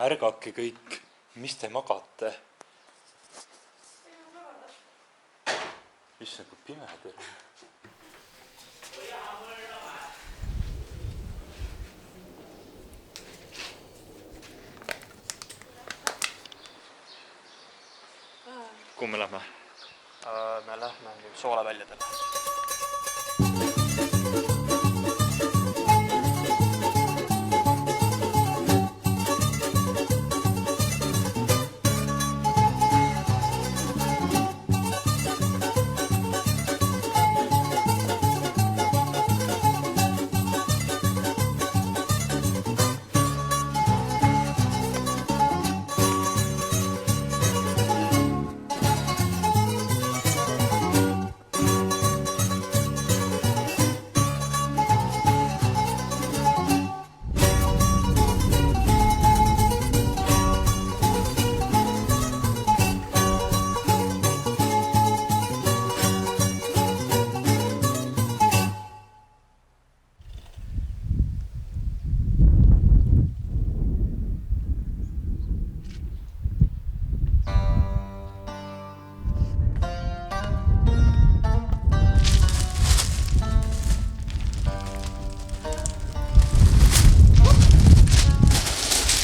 Ärgake kõik, mis te magate? Issand, kui pime teil. Kuhu me lähme? Me lähme nüüd Soolaväljadele.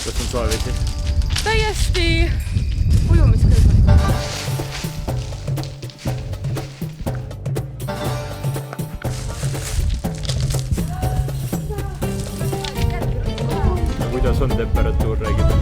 Kas on soe vesi? Täiesti ujumiskõlbulik. Kuidas on temperatuur, räägime?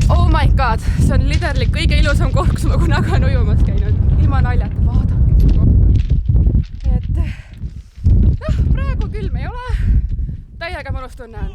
Oh my god, see on literally kõige ilusam koht, kus ma kunagi olen ujumas käinud. Ilma naljata, vaadake see koht. Et praegu külm ei ole. Täiega mõnus tunne on.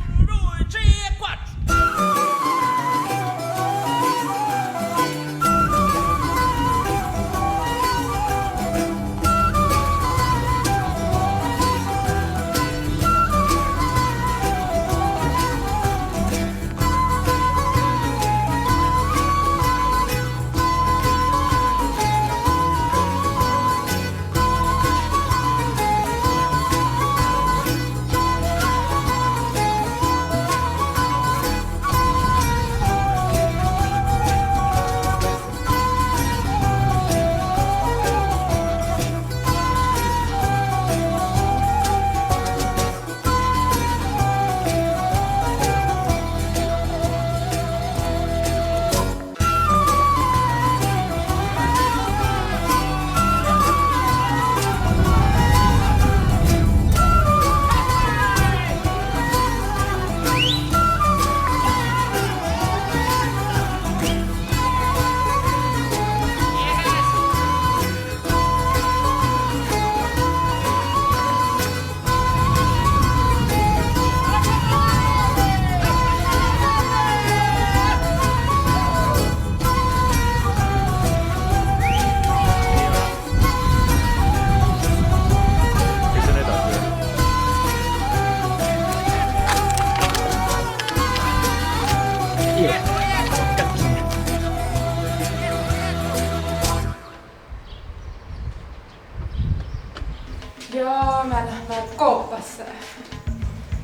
koobasse.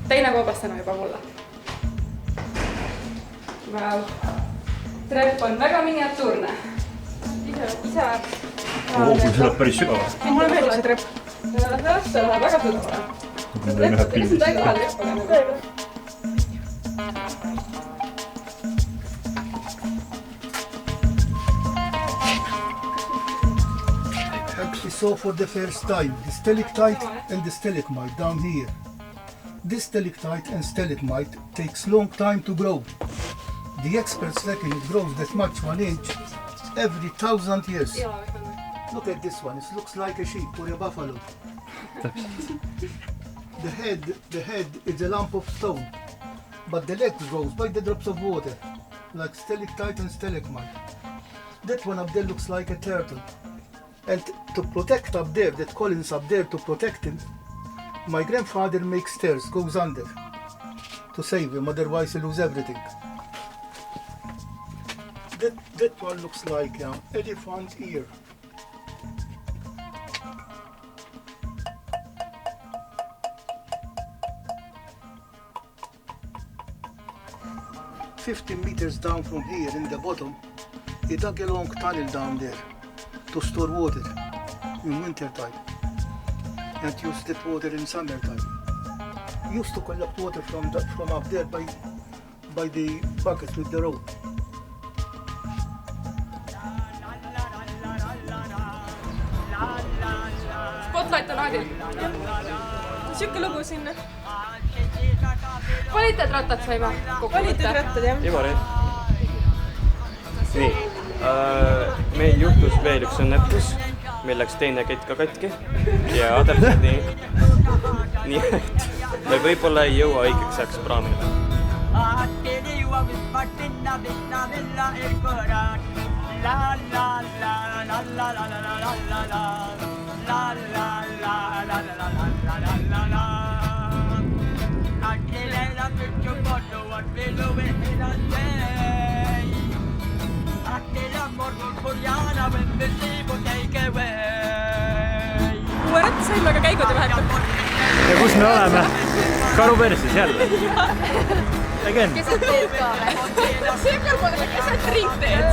Teine koobas täna juba mulle. Wow. Trepp on väga miniatuurne. Ise... See läheb päris sügava. Mulle meeldib see trepp. See läheb väga sügavale. Ma teen ühe pildi. See on täiega trepp. Actually saw for the first time the stalactite and the stalagmite down here. This stalactite and stalagmite takes long time to grow. The experts reckon it grows that much, 1 inch, every 1,000 years. Look at this one, it looks like a sheep or a buffalo. The head is a lump of stone, but the legs grows by the drops of water, like stalactite and stalagmite. That one up there looks like a turtle. And to protect up there, that Colin's up there to protect him, my grandfather makes stairs, goes under to save him, otherwise he'll lose everything. That one looks like an elephant ear. "50 meters down from here in the bottom, he dug a long tunnel down there to store water in winter time and use that water in summer time. He used to collect water from up there by the bucket with the rope. Spotlight on Aadil. Siuke lugu sinna. Kvaliteetrattad saime. Kvaliteetrattad, jah. Ivari. Nii. Meil juhtus veel üks õnnetus. Meil läks teine kett ka katki. Ja täpselt nii. Nii et me võib-olla ei jõua õigeks ajaks praamile. Uue ratta saime aga käigud vahetada. Ja kus me oleme? Karupersis jälle. Again. Keset teed ka või? See peab olema keset ringteed.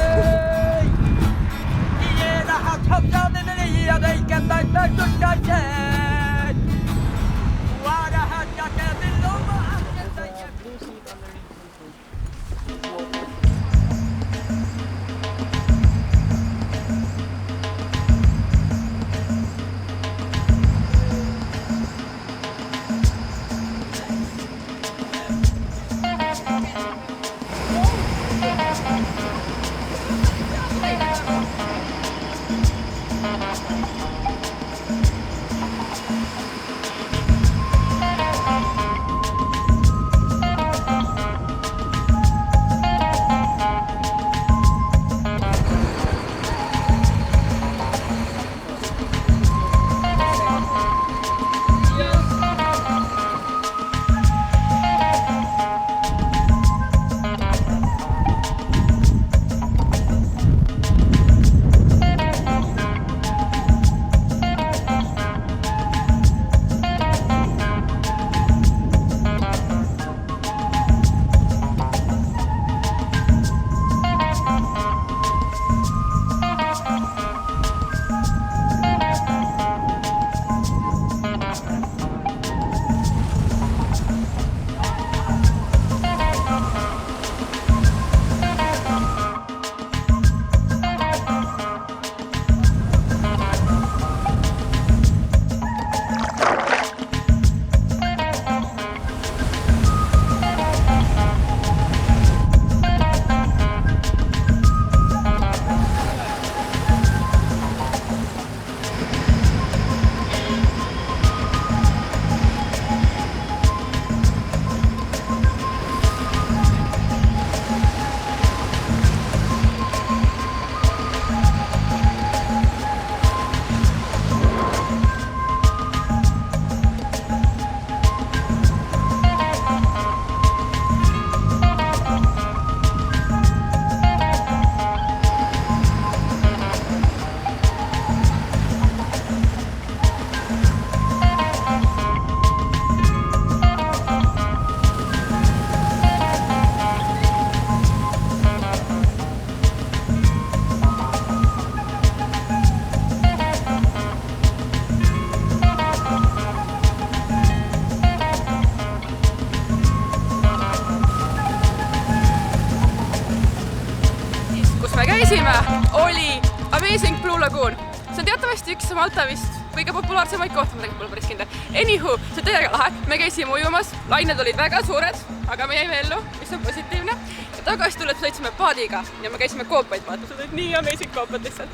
Lagoon. See on teatavasti üks Malta vist kõige populaarsemaid kohti, ma tegelikult pole päris kindel. Anywho, see on täiega lahe. Me käisime ujumas, lained olid väga suured, aga me jäime ellu, mis on positiivne. Ja tagasi tuleb sõitsime paadiga ja me käisime koopaid vaata, see olid nii amazing koopad lihtsalt.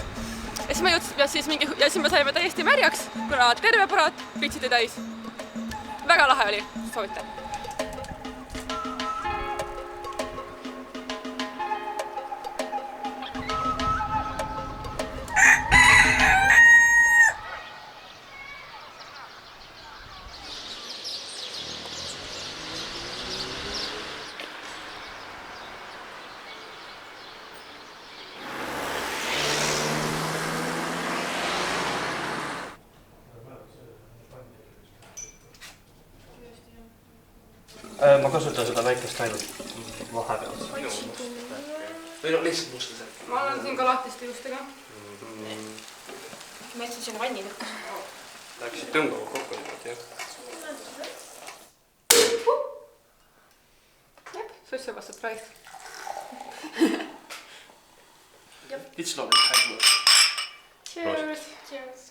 Ja siis me saime täiesti märjaks, kuna terve paraat pitsiti täis. Väga lahe oli, soovitan. Ma kasutan seda väikest ainult vahepeal. Või no lihtsalt mustlased. Ma olen siin ka lahtiste juustega. Ma jätsin sinna vanni lõppu. Läksid tõmbama kokku nüüd, jah? Jep, suss juba surprise. It's lovely. Cheers! Cheers!